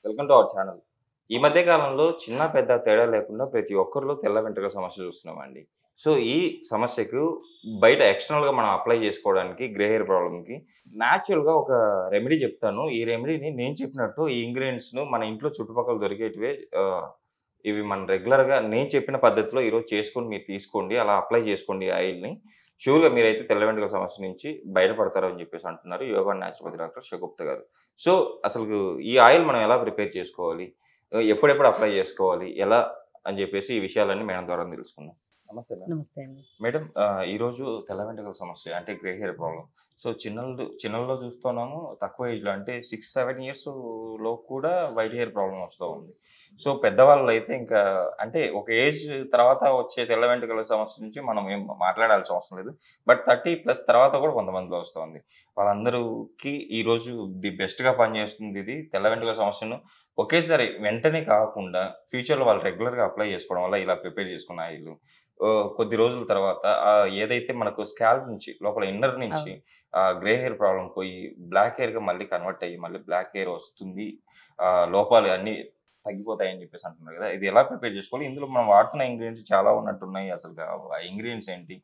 Welcome to our channel. ఈ మధ్య కాలంలో చిన్న, పెద్ద తేడా లేకుండా ప్రతి ఒక్కరిలో తెల్ల వెంట్రుకల సమస్య చూస్తున్నామండి. సో, ఈ సమస్యకు బయట ఎక్స్‌టర్నల్‌గా మనం అప్లై చేసుకోవడానికి గ్రే హెయిర్ ప్రాబ్లమ్‌కి నేచురల్‌గా ఒక రెమెడీ చెప్తాను. ఈ రెమెడీని నేను చెప్పినట్టు ఈ ఇంగ్రీడియెంట్స్‌ను మన ఇంట్లో చుట్టుపక్కల దొరికేటివే ఇవి మనం రెగ్యులర్‌గా నేను చెప్పిన పద్ధతిలో ఈరోజు చేసుకొని మీరు తీసుకోండి. అలా అప్లై చేసుకోండి ఈ ఆయిల్‌ని. ష్యూర్‌గా మీరైతే తెల్ల వెంట్రుకల సమస్య నుంచి బయటపడతారు అని చెప్పేసి అంటున్నారు yoga and naturopathy doctor Shagufta గారు. సో, అసలు ఈ ఆయిల్ మనం ఎలా ప్రిపేర్ చేసుకోవాలి? ఎప్పుడెప్పుడు అప్లై చేసుకోవాలి? ఎలా అని చెప్పేసి ఈ విషయాలన్నీ మేడం ద్వారా తెలుసుకుందాం. నమస్తే మేడం. నమస్తే అండి. మేడం ఈరోజు తెల్ల వెంట్రుకల సమస్య అంటే గ్రే హెయిర్ ప్రాబ్లమ్. సో, చిన్నల్లో చూస్తున్నాము తక్కువ ఏజ్‌లో అంటే 6, 7 ఇయర్స్ లోపు కూడా వైట్ హెయిర్ ప్రాబ్లమ్ వస్తూ ఉంది. సో, పెద్దవాళ్ళు అయితే ఇంకా అంటే ఒక ఏజ్ తర్వాత వచ్చే తెల్ల వెంట్రుకల సమస్య నుంచి మనం ఏం మాట్లాడాల్సిన అవసరం లేదు. బట్ 30+ తర్వాత కూడా కొంతమందిలో వస్తుంది. వాళ్ళందరికి ఈరోజు ది బెస్ట్‌గా పనిచేస్తుంది ఇది. తెల్ల వెంట్రుకల సమస్యను ఒకేసారి వెంటనే కాకుండా ఫ్యూచర్‌లో వాళ్ళు రెగ్యులర్‌గా అప్లై చేసుకోవడం వల్ల ఇలా ప్రిపేర్ చేసుకున్న ఆయిల్ కొద్ది రోజుల తర్వాత ఏదైతే మనకు స్కాల్ప్ నుంచి లోపల ఇన్నర్ నుంచి అవును. గ్రే హెయిర్ ప్రాబ్లమ్ పోయి బ్లాక్ హెయిర్‌గా మళ్ళీ కన్వర్ట్ అయ్యి మళ్ళీ బ్లాక్ హెయిర్ వస్తుంది. లోపాలు అన్నీ తగ్గిపోతాయని చెప్పేసి అంటున్నారు కదా! ఇది ఎలా ప్రిపేర్ చేసుకోవాలి? ఇందులో మనం వాడుతున్న ఇంగ్రీడియెంట్స్ చాలా ఉన్నట్టున్నాయి. అసలు ఆ ఇంగ్రీడియెంట్స్ ఏంటి?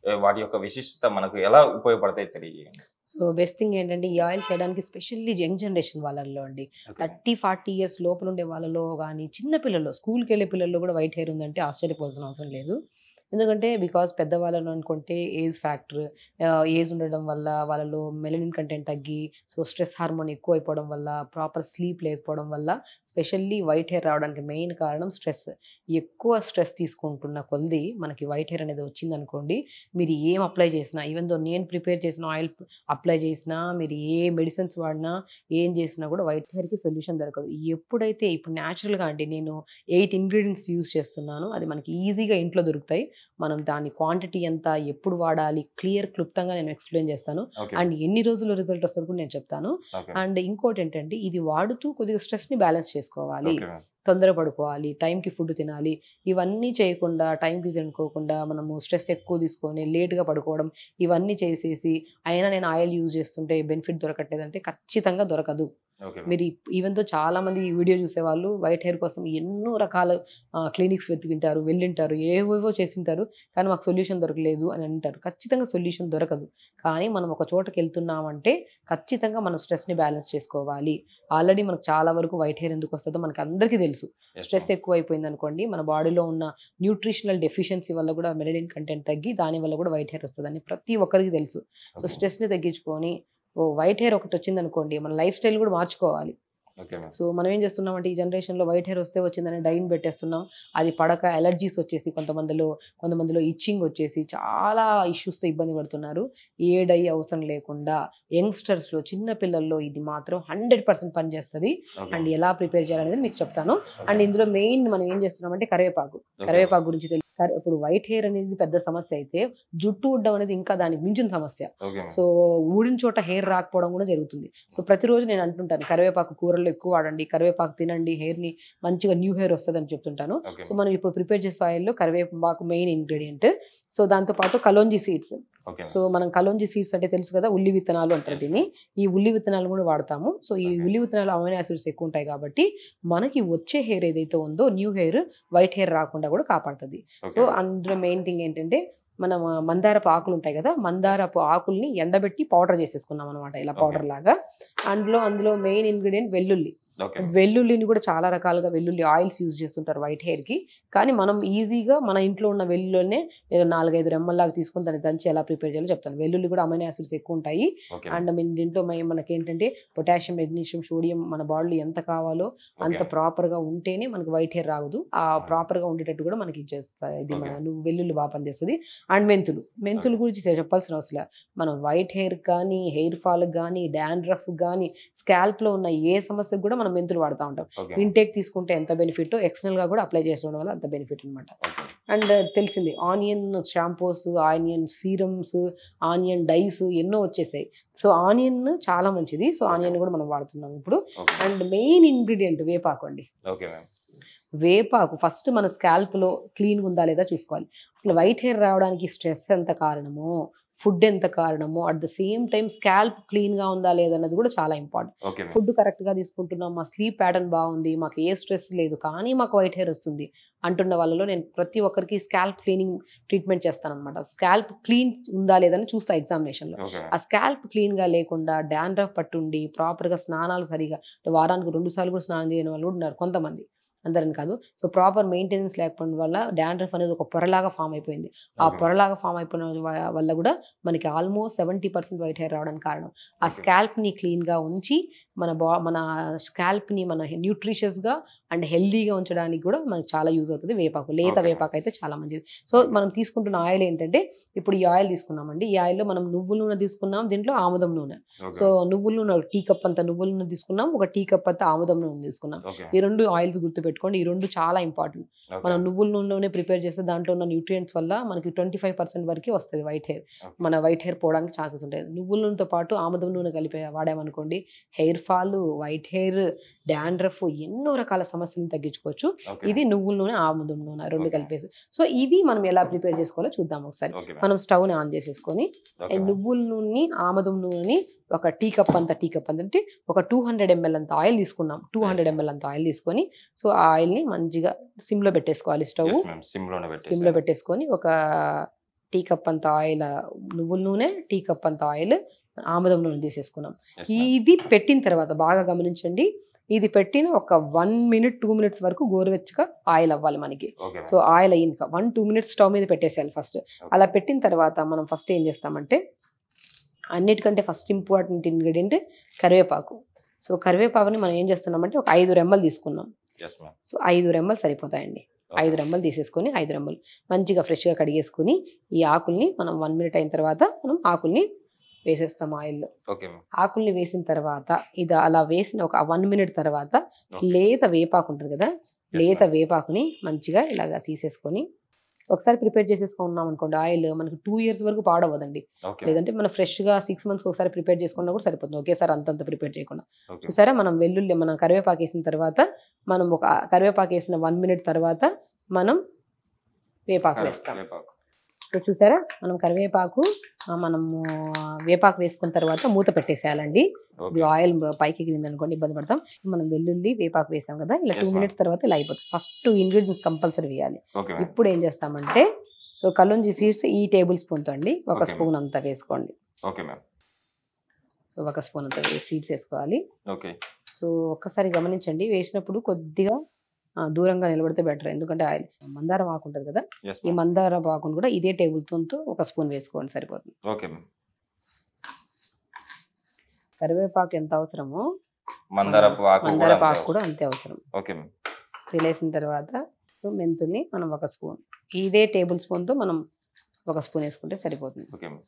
వాటి యొక్క విశిష్టత మనకు ఎలా ఉపయోగపడతాయో తెలియజేయండి. సో, బెస్ట్ థింగ్ ఏంటంటే ఈ ఆయిల్ చేయడానికి స్పెషల్లీ యంగ్ జనరేషన్ వాళ్ళలో అండి. ఓకే. 30, 40 ఇయర్స్ లోపలుండే వాళ్ళలో గానీ, చిన్న పిల్లల్లో స్కూల్‌కెళ్ళే పిల్లల్లో గూడా వైట్ హెయిర్ ఉందంటే ఆశ్చర్యపోవాల్సిన అవసరం లేదు. ఎందుకంటే బికాజ్ పెద్దవాళ్ళని అనుకుంటే ఏజ్ ఫ్యాక్టర్, ఏజ్ ఉండడం వల్ల వాళ్ళలో మెలనిన్ కంటెంట్ తగ్గి, సో స్ట్రెస్ హార్మోన్ ఎక్కువైపోవడం వల్ల, ప్రాపర్ స్లీప్ లేకపోవడం వల్ల స్పెషల్లీ వైట్ హెయిర్ రావడానికి మెయిన్ కారణం స్ట్రెస్. ఎక్కువ స్ట్రెస్ తీసుకుంటున్న కొద్దీ మనకి వైట్ హెయిర్ అనేది వచ్చిందనుకోండి, మీరు ఏం అప్లై చేసినా ఈవెన్ దో నేను ప్రిపేర్ చేసిన ఆయిల్ అప్లై చేసినా, మీరు ఏ మెడిసిన్స్ వాడినా, ఏం చేసినా కూడా వైట్ హెయిర్‌కి సొల్యూషన్ దొరకదు. ఎప్పుడైతే ఇప్పుడు న్యాచురల్‌గా అండి నేను 8 ఇంగ్రీడియెంట్స్ యూజ్ చేస్తున్నాను. అది మనకి ఈజీగా ఇంట్లో దొరుకుతాయి. మనం దాని క్వాంటిటీ ఎంత, ఎప్పుడు వాడాలి క్లుప్తంగా నేను ఎక్స్‌ప్లెయిన్ చేస్తాను. ఓకే. అండ్ ఎన్ని రోజుల్లో రిజల్ట్ వస్తది కూడా నేను చెప్తాను. ఓకే. అండ్ ఇంకోటేంటంటే ఇది వాడుతూ కొద్దిగా స్ట్రెస్‌ని బ్యాలెన్స్ చేసుకోవాలి. Okay ma'am. తొందర పడుకోవాలి, టైంకి ఫుడ్ తినాలి. ఇవన్నీ చేయకుండా, టైంకి తినుకోకుండా, మనము స్ట్రెస్ ఎక్కువ తీసుకొని లేట్‌గా పడుకోవడం, ఇవన్నీ చేసేసి అయినా నేను ఆయిల్ యూజ్ చేస్తుంటే బెనిఫిట్ దొరకట్లేదంటే ఖచ్చితంగా దొరకదు. Okay ma'am. మీరు ఈవెన్ దో చాలామంది ఈ వీడియో చూసేవాళ్ళు వైట్ హెయిర్ కోసం ఎన్నో రకాల క్లినిక్స్ వెతికింటారు, వెళ్ళింటారు, ఏవేవో చేసింటారు. కానీ మాకు సొల్యూషన్ దొరకలేదు అని అంటారు. ఖచ్చితంగా సొల్యూషన్ దొరకదు. కానీ మనం ఒక చోటకెళ్తున్నామంటే ఖచ్చితంగా మనం స్ట్రెస్‌ని బ్యాలెన్స్ చేసుకోవాలి. ఆల్రెడీ మనకు చాలా వరకు వైట్ హెయిర్ ఎందుకు వస్తదో మనకందరికీ తెలుసు. Yes stress ma'am. ఎక్కువైపోయిందనుకోండి, మన బాడీలో ఉన్న న్యూట్రిషనల్ డెఫిషియన్సీ వల్ల కూడా మెలనిన్ కంటెంట్ తగ్గి దానివల్ల కూడా వైట్ హెయిర్ వస్తదని ప్రతి ఒక్కరికి తెలుసు. So, okay. స్ట్రెస్‌ని తగ్గించుకొని వైట్ హెయిర్ ఒకటొచ్చిందనుకోండి, మన లైఫ్ స్టైల్ కూడా మార్చుకోవాలి. Okay ma'am. సో, మనం ఏం చేస్తున్నామంటే ఈ జనరేషన్‌లో వైట్ హెయిర్ వస్తే వచ్చిందని డైని పెట్టేస్తున్నాం. అది పడక అలర్జీస్ వచ్చేసి కొంతమందిలో ఇచ్చింగ్ వచ్చేసి చాలా ఇష్యూస్‌తో ఇబ్బంది పడుతున్నారు. ఏ డై అవసరం లేకుండా యంగ్‌స్టర్స్‌లో, చిన్న పిల్లల్లో ఇది మాత్రం 100% పనిచేస్తది. ఓకే. అండ్ ఎలా ప్రిపేర్ చేయాలనేది మీకు చెప్తాను. అండ్ ఇందులో మెయిన్ మనం ఏం చేస్తున్నామంటే కరివేపాకు. ఓకే. కరివేపాకు గురించి ఇప్పుడు వైట్ హెయిర్ అనేది పెద్ద సమస్య అయితే, జుట్టు ఊడడం అనేది ఇంకా దానికి మించిన సమస్య. Okay ma'am. సో, ఊడిన చోట హెయిర్ రాకపోవడం కూడా జరుగుతుంది. సో, ప్రతిరోజు నేను అంటుంటాను కరివేపాకు కూరల్లో ఎక్కువ వాడండి, కరివేపాకు తినండి, హెయిర్‌ని మంచిగా న్యూ హెయిర్ వస్తదని చెప్తుంటాను. ఓకే. సో, మనం ఇప్పుడు ప్రిపేర్ చేసే ఆయిల్‌లో కరివేపాకు మెయిన్ ఇంగ్రీడియంట్. సో, దాంతో పాటు kalonji seeds. Okay so, ma'am. మనం కలోంజీ సీడ్స్ అంటే తెలుసు కదా! ఉల్లి విత్తనాలు అంటారు యెస్ దీన్ని. మ్యామ్. ఈ ఉల్లి విత్తనాలు కూడా వాడతాము. సో, ఈ ఓకే. ఉల్లి విత్తనాలు అమైనో యాసిడ్స్ ఎక్కువ ఉంటాయి కాబట్టి, మనకి వచ్చే హెయిర్ ఏదైతే ఉందో న్యూ హెయిర్, వైట్ హెయిర్ రాకుండా కూడా కాపాడుతది. Okay so, ma'am. అందులో మెయిన్ థింగ్ ఏంటంటే మనం మందారపు ఆకులు ఉంటాయి కదా! మందారపు ఆకుల్ని ఎండబెట్టి పౌడర్ చేసేసుకున్నాం అనమాట. ఇలా ఓకే. పౌడర్ లాగా. అందులో మెయిన్ ఇంగ్రీడియెంట్ వెల్లుల్లి. ఓకే. వెల్లుల్లిని కూడా చాలా రకాలుగా వెల్లుల్లి ఆయిల్స్ యూజ్ చేస్తుంటారు వైట్ హెయిర్‌కి. కానీ మనం ఈజీగా మన ఇంట్లో ఉన్న వెల్లుల్లినే 4, 5 రెమ్మల్లాగా తీసుకొని దాన్ని దంచి ఎలా ప్రిపేర్ చేయాలో చెప్తాను. వెల్లుల్లి కూడా అమైనో యాసిడ్స్ ఎక్కువ ఉంటాయి. ఓకే. అండ్ దీంట్లో మనకేంటంటే పొటాషియం, మెగ్నీషియం, సోడియం మన బాడీలో ఎంత కావాలో అంత ఓకే. ప్రాపర్‌గా ఉంటేనే మనకి వైట్ హెయిర్ రాగదు. ఆ ఆ! ప్రాపర్‌గా ఉండేటట్టు కూడా మనకి చేస్తాయి. ఇది ఓకే. వెల్లుల్లి బాగా పనిచేస్తది. అండ్ మెంతులు ఓకే. గురించి చెప్పాల్సిన అవసరం లే. మనం వైట్ హెయిర్‌కి కానీ, హెయిర్ ఫాల్‌కి గానీ, డాండ్రఫ్‌కి గానీ, స్కాల్ప్‌లో ఉన్న ఏ సమస్యకు కూడా మనం మెంతులు వాడుతా ఉంటాం. Okay ma'am. ఇంటేక్ తీసుకుంటే ఎంత బెనిఫిట్టో ఎక్స్‌టర్నల్‌గా కూడా అప్లై చేసుకోవడం వల్ల అంత బెనిఫిట్ అనమాట. ఓకే. అండ్ తెలిసింది onion shampoos, onion serums, onion dyes ఎన్నో వచ్చేసాయి. సో, ఆనియన్ చాలా మంచిది. So, okay. ఆనియన్ కూడా మనం వాడుతున్నాం ఇప్పుడు. ఓకే. అండ్ మెయిన్ ఇంగ్రీడియంట్ వేపాకు అండి. Okay ma'am. వేపాకు ఫస్ట్ మన స్కాల్ప్‌లో క్లీన్‌గా ఉందా లేదా చూసుకోవాలి. అసలు వైట్ హెయిర్ రావడానికి స్ట్రెస్ ఎంత కారణమో, ఫుడ్ ఎంత కారణమో, at the same time scalp క్లీన్‌గా ఉందా లేదా అన్నది కూడా చాలా ఇంపార్టెంట్. Okay ma'am. ఫుడ్ కరెక్ట్‌గా తీసుకుంటున్నాం, మా స్లీప్ ప్యాటర్న్ బాగుంది, మాకు ఏ స్ట్రెస్ లేదు, కానీ మాకు వైట్ హెయిర్ వస్తుంది అంటున్న వాళ్ళలో నేను ప్రతి ఒక్కరికి స్కాల్ప్ క్లీనింగ్ ట్రీట్మెంట్ చేస్తాననమాట. స్కాల్ప్ క్లీన్ ఉందా లేదా అని చూస్తా ఎగ్జామినేషన్‌లో. ఓకే ఆ మ్యామ్. స్కాల్ప్ క్లీన్‌గా లేకుండా డాండ్రఫ్ పట్టుండి ప్రాపర్‌గా స్నానాలు సరిగ్గా వారానికి 2 సార్లు కూడా స్నానం చేయని వాళ్ళు కూడా ఉన్నారు కొంతమంది. అందరని కాదు. సో, ప్రాపర్ మెయింటెనెన్స్ లేకపోవడం వల్ల డాండ్రఫ్ అనేది ఒక పొరలాగా ఫార్మ్ అయిపోయింది. ఆ ఓకే మ్యామ్. పొరలాగా ఫార్మ్ అయిపోయిన వల్ల కూడా మనకి ఆల్మోస్ట్ 70% వైట్ హెయిర్ రావడానికి కారణం. ఆ ఓకే. స్కాల్ప్‌ని క్లీన్‌గా ఉంచి మన స్కాల్ప్‌ని మన న్యూట్రిషియస్‌గా అండ్ హెల్తీగా ఉంచడానికి కూడా మనకు చాలా యూజ్ అవుతది వేపాకు. లేత ఓకే. వేపాకు అయితే చాలా మంచిది. So, okay. మనం తీసుకుంటున్న ఆయిల్ ఏంటంటే ఇప్పుడు ఈ ఆయిల్ తీసుకున్నామండి. ఈ ఆయిల్‌లో మనం నువ్వుల నూనె తీసుకున్నాం. దీంట్లో ఆముదం నూనె. Okay so, ma'am. నువ్వుల నూనె ఒక టీ కప్ అంత నువ్వుల నూనె తీసుకున్నాం. ఒక టీ కప్ అంత ఆముదం నూనె తీసుకున్నాం. ఓకే. ఈ 2 ఆయిల్స్ గుర్తుపెట్టుకోండి. ఈ 2 చాలా ఇంపార్టెంట్. ఓకే. మనం నువ్వుల నూనెలోనే ప్రిపేర్ చేస్తే దాంట్లో ఉన్న న్యూట్రియంట్స్ వల్ల మనకి 25% వరకే వస్తది వైట్ హెయిర్. ఓకే. మన వైట్ హెయిర్ పోవడానికి ఛాన్సెస్ ఉంటాయి. నువ్వుల నూనెతో పాటు ఆముదం నూనె కలిపి వాడామనుకోండి hair fall, white hair, dandruff ఎన్నో రకాల సమస్యలను తగ్గించుకోవచ్చు. ఓకే. ఇది నువ్వుల నూనె, ఆముదం నూనె 2 ఓకే. కలిపేసి. సో, ఇది మనం ఎలా ప్రిపేర్ చేసుకోవాలో చూద్దాం ఒకసారి. Okay ma'am. మనం స్టవ్‌ని ఆన్ చేసేసుకొని ఓకే మ్యామ్. నువ్వుల నూనెని, ఆముదం నూనెని ఒక టీ కప్ అంటే ఒక 200 ఎంఎల్ అంత ఆయిల్ తీసుకున్నాం. 200 ఎంఎల్ అంత ఆయిల్ తీసుకొని సో, ఆ ఆయిల్‌ని మంచిగా సిమ్‌లో పెట్టేసుకోవాలి స్టవ్. Yes ma'am. సిమ్‌లోనే సిమ్‌లో పెట్టేసాను. పెట్టేసుకొని ఒక టీ కప్ అంత ఆయిల్ నువ్వుల నూనె, టీ కప్ అంత ఆయిల్, ఆముదం నూనె తీసేసుకున్నాం. Yes ma'am. ఇది పెట్టిన తర్వాత బాగా గమనించండి. ఇది పెట్టిన ఒక 1 మినిట్, 2 మినిట్స్ వరకు గోరువెచ్చగా ఆయిల్ అవ్వాలి మనకి. Okay so, ma'am. ఆయిల్ అయ్యింక 1, 2 మినిట్స్ స్టవ్ మీద పెట్టేసేయాలి ఫస్ట్. ఓకే. అలా పెట్టిన తర్వాత మనం ఫస్ట్ ఏం చేస్తామంటే అన్నిటికంటే ఫస్ట్ ఇంపార్టెంట్ ఇంగ్రీడియంట్ కరివేపాకు. సో, కరివేపాకుని మనం ఏం చేస్తున్నామంటే ఒక 5 రెమ్మలు తీసుకున్నాం. Yes ma'am. సో, 5 రెమ్మలు సరిపోతాయండి. ఓకే. 5 రెమ్మలు తీసేసుకొని 5 రెమ్మలు మంచిగా ఫ్రెష్‌గా కడిగేసుకొని ఈ ఆకుల్ని మనం 1 మినిట్ అయిన తర్వాత మనం ఆకుల్ని వేసేస్తాం ఆయిల్‌లో. Okay ma'am. ఆకుల్ని వేసిన తర్వాత ఇది అలా వేసిన ఒక 1 మినిట్ తర్వాత ఓకే. లేత వేపాకు ఉంటది కదా! యెస్ లేత మ్యామ్. వేపాకుని మంచిగా ఇలాగా తీసేసుకొని ఒకసారి ప్రిపేర్ చేసేసుకున్నాం అనుకోండి ఆయిల్ మనకి 2 ఇయర్స్ వరకు పాడవ్వదండి. ఓకే. లేదంటే మనం ఫ్రెష్‌గా 6 మంత్స్‌కి ఒకసారి ప్రిపేర్ చేసుకున్నా కూడా సరిపోతుంది. ఒకేసారి అంతంత ప్రిపేర్ చేయకుండా. ఓకే. చూసారా మనం మనం కరివేపాకేసిన తర్వాత మనం ఒక కరివేపాకేసిన 1 మినిట్ తర్వాత మనం వేపాకు వేస్తాం. వేపాకు. సో, చూసారా మనం కరివేపాకు మనము వేపాకు వేసుకున్న తర్వాత మూత పెట్టేసేయాలండి. ఓకే. ఇది ఆయిల్ పైకి ఎగిరిందనుకోండి ఇబ్బంది పడతాం. మనం వెల్లుల్లి, వేపాకు వేసాం కదా! ఇలా యెస్ 2 మ్యామ్. మినిట్స్ తర్వాత ఇలా అయిపోతుంది. ఫస్ట్ ఇంగ్రీడియెంట్స్ కంపల్సరీ వేయాలి. Okay ma'am. ఇప్పుడు ఏం చేస్తామంటే సో, కల్లుంజి సీడ్స్ ఈ టేబుల్ స్పూన్‌తో అండి ఒక ఓకే మ్యామ్. స్పూన్ అంతా వేసుకోండి. Okay ma'am. సో, ఒక స్పూన్ అంతా సీడ్స్ వేసుకోవాలి. ఓకే. సో, ఒక్కసారి గమనించండి వేసినప్పుడు కొద్దిగా దూరంగా నిలబడితే బెటర్. ఎందుకంటే ఆయిల్ మందారం ఆకు ఉంటది కదా! యెస్ ఈ మ్యామ్. మందారపు ఆకును కూడా ఇదే టేబుల్ స్పూన్‌తో ఒక స్పూన్ వేసుకోండి సరిపోతుంది. Okay ma'am. కరివేపాకు ఎంత అవసరమో మందారపు ఆకు కూడా మందారపు అంతే ఆకు కూడా అవసరం. అంతే అవసరం. Okay ma'am. సో, ఇలా వేసిన తర్వాత సో, మెంతుల్ని మనం ఒక స్పూన్ ఇదే టేబుల్ స్పూన్‌తో మనం ఒక స్పూన్ వేసుకుంటే సరిపోతుంది. Okay ma'am.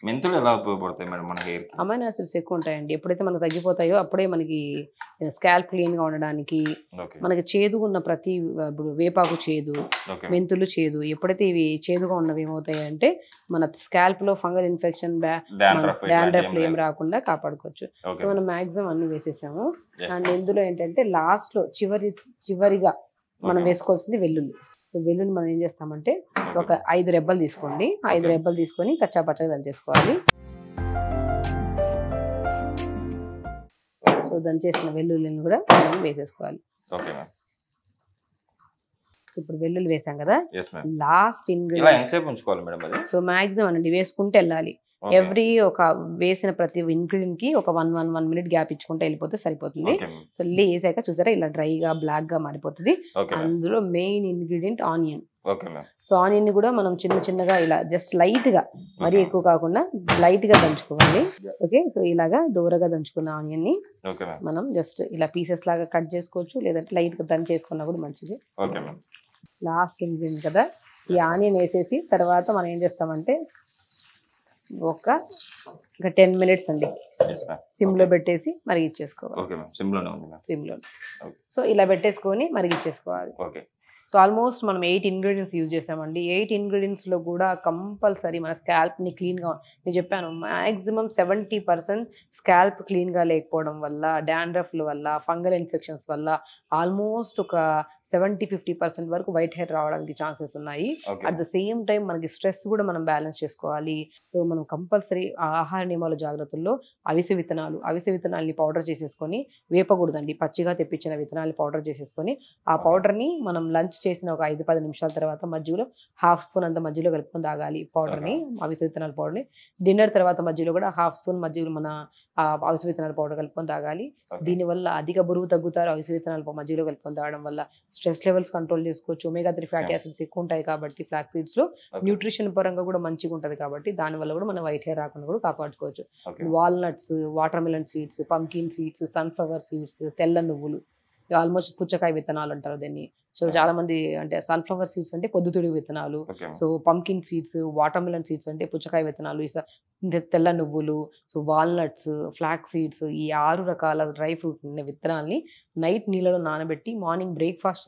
మెంతులు ఎలా ఉపయోగపడతాయి మేడం మన హెయిర్‌కి? అమైనో యాసిడ్స్ ఎక్కువ ఉంటాయండి. ఎప్పుడైతే మనకు తగ్గిపోతాయో అప్పుడే మనకి స్కాల్ప్ క్లీన్‌గా ఉండడానికి ఓకే. మనకి చేదుగా ఉన్న ప్రతి ఇప్పుడు వేపాకు చేదు, ఓకే. మెంతులు చేదు. ఎప్పుడైతే ఇవి చేదుగా ఉన్నవి ఏమవుతాయంటే మన స్కాల్ప్‌లో ఫంగల్ ఇన్ఫెక్షన్, డాండ్రఫ్ ఇట్లాంటివి డాండ్రఫ్ ఏం ఏం లేదు. రాకుండా కాపాడుకోవచ్చు. ఓకే సో, మనం మ్యామ్. మాక్సిమం అన్ని వేసేసాము. Yes and ma'am. ఇందులో ఏంటంటే లాస్ట్‌లో చివరిగా మనం ఓకే. వేసుకోవాల్సింది వెల్లుల్లి. సో, వెల్లుల్లి మనం ఏం చేస్తామంటే ఓకే ఒక మ్యామ్. 5 రెబ్బలు తీసుకోండి. 5 ఓకే. రెబ్బలు తీసుకొని కచ్చా పచ్చగా దంచేసుకోవాలి. సో, దంచేసిన వెల్లుల్లిని కూడా మనం వేసేసుకోవాలి. Okay ma'am. ఇప్పుడు వెల్లుల్లి వేసాం కదా! Yes ma'am. లాస్ట్ ఇలా ఇంగ్రీడియెంట్ ఎంతసేపు ఉంచుకోవాలి మేడం అది? సో, మాక్సిమం అండి వేసుకుంటూ వెళ్ళాలి. ఓకే. ఎవ్రీ ఒక వేసిన ప్రతి ఇంగ్రీడియెంట్‌కి ఒక 1 మినిట్ గ్యాప్ ఇచ్చుకుంటూ వెళ్ళిపోతే సరిపోతుంది. Okay ma'am. సో, వేసాక చూసారా ఇలా డ్రైగా, బ్లాక్‌గా మారిపోతది. Okay ma'am. అందులో main ingredient onion. Okay ma'am. So, ఆనియన్‌ని కూడా మనం చిన్నగా ఇలా జస్ట్ లైట్‌గా మరీ ఓకే. ఎక్కువ కాకుండా లైట్‌గా దంచుకోవాలి. ఓకే. సో, ఇలాగా దూరగా దంచుకున్న ఆనియన్‌ని ఓకే మ్యామ్. మనం జస్ట్ ఇలా పీసెస్ లాగా కట్ చేసుకోవచ్చు. లేదంటే లైట్‌గా దంచేసుకున్నా కూడా మంచిది. Okay ma'am. లాస్ట్ ఇంగ్రీడియంట్ కదా! ఈ ఆనియన్ వేసేసి తర్వాత మనం ఏం చేస్తామంటే ఒక 10 మినిట్స్ అండి యెస్ మ్యామ్. సిమ్‌లో ఓకే. పెట్టేసి మరిగిచ్చేసుకోవాలి. Okay ma'am. సిమ్‌లోనే ఉంది మ్యామ్. సిమ్‌లో. ఓకే. సో, ఇలా పెట్టేసుకొని మరిగిచ్చేసుకోవాలి. ఓకే. సో, ఆల్మోస్ట్ మనం 8 ఇంగ్రీడియెంట్స్ యూజ్ చేసామండి. 8 ఇంగ్రీడియెంట్స్‌లో కూడా కంపల్సరీ మన స్కాల్ప్‌ని క్లీన్‌గా నేను చెప్పాను మాక్సిమం 70% స్కాల్ప్ క్లీన్‌గా లేకపోవడం వల్ల, డాండ్రఫ్‌ల వల్ల, ఫంగల్ ఇన్ఫెక్షన్స్ వల్ల ఆల్మోస్ట్ ఒక 70-50% వరకు వైట్ హెయిర్ రావడానికి ఛాన్సెస్ ఉన్నాయి. Okay. At the same time మనకి స్ట్రెస్ కూడా మనం బ్యాలెన్స్ చేసుకోవాలి. సో మనం కంపల్సరీ ఆహార నియమాల జాగ్రత్తల్లో అవిసె విత్తనాల్ని పౌడర్ చేసేసుకొని వేపకూడదండి. పచ్చిగా తెప్పించిన విత్తనాల్ని పౌడర్ చేసేసుకొని ఆ పౌడర్ని మనం లంచ్ చేసిన ఒక 5-10 నిమిషాల తర్వాత మధ్యలో హాఫ్ స్పూన్ అంత మధ్యలో కలుపుకొని తాగాలి పౌడర్ని, అవిసె విత్తనాల పౌడర్ని. డిన్నర్ తర్వాత మధ్యలో కూడా హాఫ్ స్పూన్ మధ్యలో మన అవిసె విత్తనాల పౌడర్ కలుపుకొని తాగాలి. దీనివల్ల అధిక బరువు తగ్గుతారు. అవిసె విత్తనాల మధ్యలో కలుపుకొని తాగడం వల్ల స్ట్రెస్ లెవెల్స్ కంట్రోల్ చేసుకోవచ్చు. omega-3 ఫ్యాటీ యాసిడ్స్ ఎక్కువ ఉంటాయి కాబట్టి ఫ్లాక్స్ సీడ్స్ లో న్యూట్రిషన్ పరంగా కూడా మంచిగా ఉంటది కాబట్టి దానివల్ల కూడా మనం వైట్ హెయిర్ రాకుండా కూడా కాపాడుకోవచ్చు. Walnuts, water melon seeds, pumpkin seeds, sunflower seeds, తెల్ల నువ్వులు, ఆల్మోస్ట్ పుచ్చకాయ విత్తనాలు అంటారు దీన్ని. సో చాలా మంది అంటే సన్ఫ్లవర్ సీడ్స్ అంటే పొద్దుతిరుగుడు విత్తనాలు, so pumpkin seeds, water melon seeds అంటే పుచ్చకాయ విత్తనాలు, తెల్ల నువ్వులు, సో వాల్నట్స్, ఫ్లాక్స్ సీడ్స్, ఈ 6 రకాల డ్రై ఫ్రూట్ ఉన్న విత్తనాల్ని నైట్ నీళ్ళలో నానబెట్టి మార్నింగ్ బ్రేక్ఫాస్ట్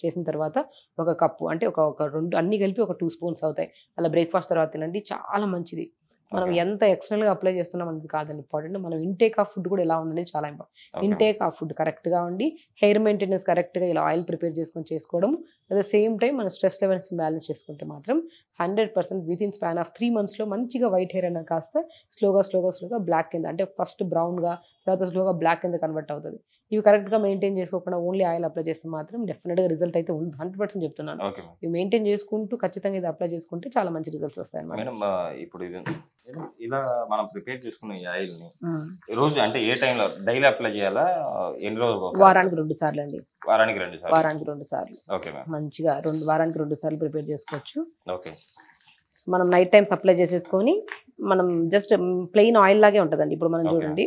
చేసిన తర్వాత ఒక కప్పు అంటే ఒక 2 అన్ని కలిపి ఒక 2 స్పూన్స్ అవుతాయి. అలా బ్రేక్ఫాస్ట్ తర్వాత తినండి, చాలా మంచిది. మనం ఎంత ఎక్స్టర్నల్ గా అప్లై చేస్తున్నాం అనేది కాదండి ఇంపార్టెంట్, మనం ఇంటేక్ ఆఫ్ ఫుడ్ కూడా ఎలా ఉందనేది చాలా important. Intake of food correct గా ఉండి హెయిర్ మెయింటెనెన్స్ కరెక్ట్ గా ఇలా ఆయిల్ ప్రిపేర్ చేసుకోవడం, అట్ ద సేమ్ టైం మన స్ట్రెస్ లెవెల్స్ బ్యాలెన్స్ చేసుకుంటే మాత్రం 100% with in span of 3 months లో మంచిగా వైట్ హెయిర్ అనేది కాస్త స్లోగా బ్లాక్ కింద అంటే ఫస్ట్ బ్రౌన్ గా తర్వాత స్లోగా బ్లాక్ కింద కన్వర్ట్ అవుతుంది. ఇవి కరెక్ట్ గా మెయింటైన్ చేసుకోకుండా ఓన్లీ ఆయిల్ అప్లై చేస్తే మాత్రం డెఫినెట్ గా రిజల్ట్ అయితే 100% చెప్తున్నాను. ఇవి మెయింటైన్ చేసుకుంటూ ఖచ్చితంగా ఇది అప్లై చేసుకుంటే చాలా మంచి రిజల్ట్స్ వస్తాయి అన్నమాట. ఇప్పుడు ఇలా మనం ప్రిపేర్ చేసుకున్న ఈ ఆయిల్ ని రోజు అంటే ఏ టైంలో డైలీ అప్లై చేయాలా? ఎన్ని రోజులు? వారానికి 2 సార్లు అండి. వారానికి 2 సార్లు. వారానికి 2 సార్లు. Okay ma'am. మంచిగా వారానికి 2 సార్లు ప్రిపేర్ చేసుకోవచ్చు. ఓకే. మనం నైట్ టైం అప్లై చేసేసుకొని మనం జస్ట్ ప్లెయిన్ ఆయిల్ లాగే ఉంటుందండి. ఇప్పుడు మనం చూడండి,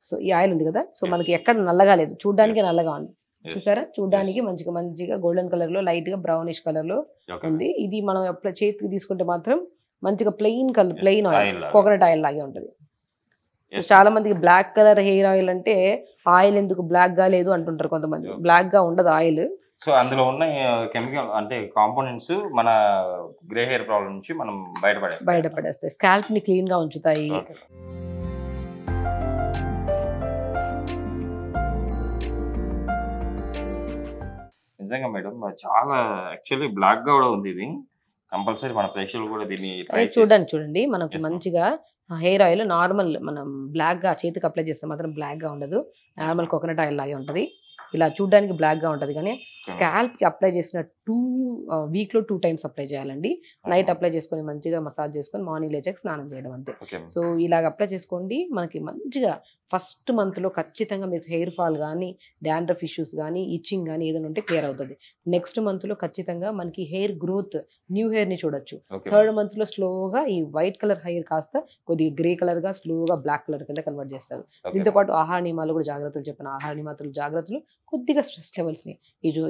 సో ఈ ఆయిల్ ఉంది కదా, సో మనకి ఎక్కడ నల్లగా లేదు, చూడడానికి నల్లగా ఉంది చూసారా, చూడడానికి మంచిగా గోల్డెన్ కలర్ లో లైట్ గా బ్రౌనిష్ కలర్ లో ఉంది. ఇది మనం అప్లై చేతికి తీసుకుంటే మాత్రం మంచిగా ప్లెయిన్ ఆయిల్, కోకోనట్ ఆయిల్ లాగే ఉంటుంది. చాలా మందికి బ్లాక్ కలర్ హెయిర్ ఆయిల్ అంటే ఆయిల్ ఎందుకు బ్లాక్ గా లేదు అంటుంటారు కొంతమంది. బ్లాక్ గా ఉండదు ఆయిల్. సో అందులో ఉన్న కెమికల్ అంటే కాంపోనెంట్స్ మన గ్రే హెయిర్ ప్రాబ్లం నుంచి మనం బయటపడేస్తాయి. స్కాల్ప్ ని క్లీన్ గా ఉంచుతాయి. నిజంగా మేడం చాలా యాక్చువల్లీ బ్లాక్ గా కూడా ఉంది ఇది. కంపల్సరీ మన ప్రేక్షకులు కూడా దీన్ని చూడండి మనకు మంచిగా హెయిర్ ఆయిల్ నార్మల్ మనం బ్లాక్ గా చేతికి అప్లై చేస్తే మాత్రం బ్లాక్ గా ఉండదు, నార్మల్ కోకోనట్ ఆయిల్ లాగే ఉంటది. ఇలా చూడడానికి బ్లాక్ గా ఉంటది కానీ స్కాల్ప్ కి అప్లై చేసిన వీక్ లో 2 times అప్లై చేయాలండి. నైట్ అప్లై చేసుకొని మంచిగా మసాజ్ చేసుకొని మార్నింగ్ లేచాక స్నానం చేయడం అంతే. సో ఇలాగ అప్లై చేసుకోండి. మనకి మంచిగా ఫస్ట్ మంత్ లో ఖచ్చితంగా మీకు హెయిర్ ఫాల్ కానీ డాండ్రఫ్ ఇష్యూస్ కానీ ఇచ్చింగ్ కానీ ఏదైనా ఉంటే క్లియర్ అవుతుంది. నెక్స్ట్ మంత్ లో ఖచ్చితంగా మనకి హెయిర్ గ్రోత్, న్యూ హెయిర్ ని చూడొచ్చు. 3rd month లో స్లోగా ఈ వైట్ కలర్ హెయిర్ కాస్త కొద్దిగా గ్రే కలర్ గా స్లోగా బ్లాక్ కలర్ కింద కన్వర్ట్ చేస్తారు. దీంతో పాటు ఆహార నియమాలు కూడా జాగ్రత్తలు చెప్పిన ఆహార నియమాలు జాగ్రత్తలు, కొద్దిగా స్ట్రెస్ లెవెల్స్ ని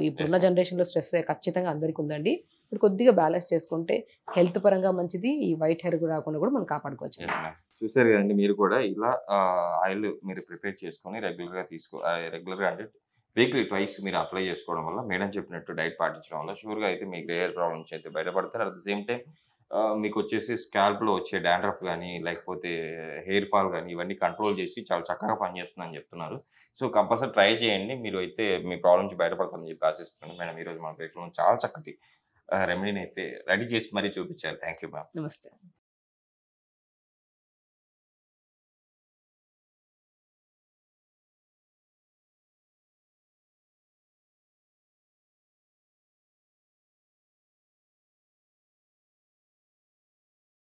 ఇప్పుడున్న జనరేషన్ లో స్ట్రెస్ ఖచ్చితంగా అందరికి ఉందండి. ఇప్పుడు కొద్దిగా బ్యాలెన్స్ చేసుకుంటే హెల్త్ పరంగా మంచిది, ఈ వైట్ హెయిర్ రాకుండా కూడా మనం కాపాడుకోవచ్చు. చూసారు కదండి, మీరు కూడా ఇలా ఆయిల్ మీరు ప్రిపేర్ చేసుకొని రెగ్యులర్గా అంటే వీక్లీ 2 మీరు అప్లై చేసుకోవడం వల్ల మేడం చెప్పినట్టు డైట్ పాటించడం వల్ల షూర్గా అయితే మీ గ్రే హెయిర్ ప్రాబ్లమ్ నుంచి అయితే బయటపడతారు. అట్ ద సేమ్ టైం మీకు వచ్చేసి స్కాల్ప్లో వచ్చే డాండ్రఫ్ కానీ లేకపోతే హెయిర్ ఫాల్ కానీ ఇవన్నీ కంట్రోల్ చేసి చాలా చక్కగా పనిచేస్తుందని చెప్తున్నారు. సో కంపల్సరీ ట్రై చేయండి, మీరు అయితే మీ ప్రాబ్లమ్ నుంచి బయటపడతారని చెప్పి ఆశిస్తున్నాను. మేడం ఈరోజు మన ప్రేక్షకులను చాలా చక్కటి రెమెడీని అయితే రెడీ చేసి మరీ చూపించారు. Thank you ma'am. నమస్తే.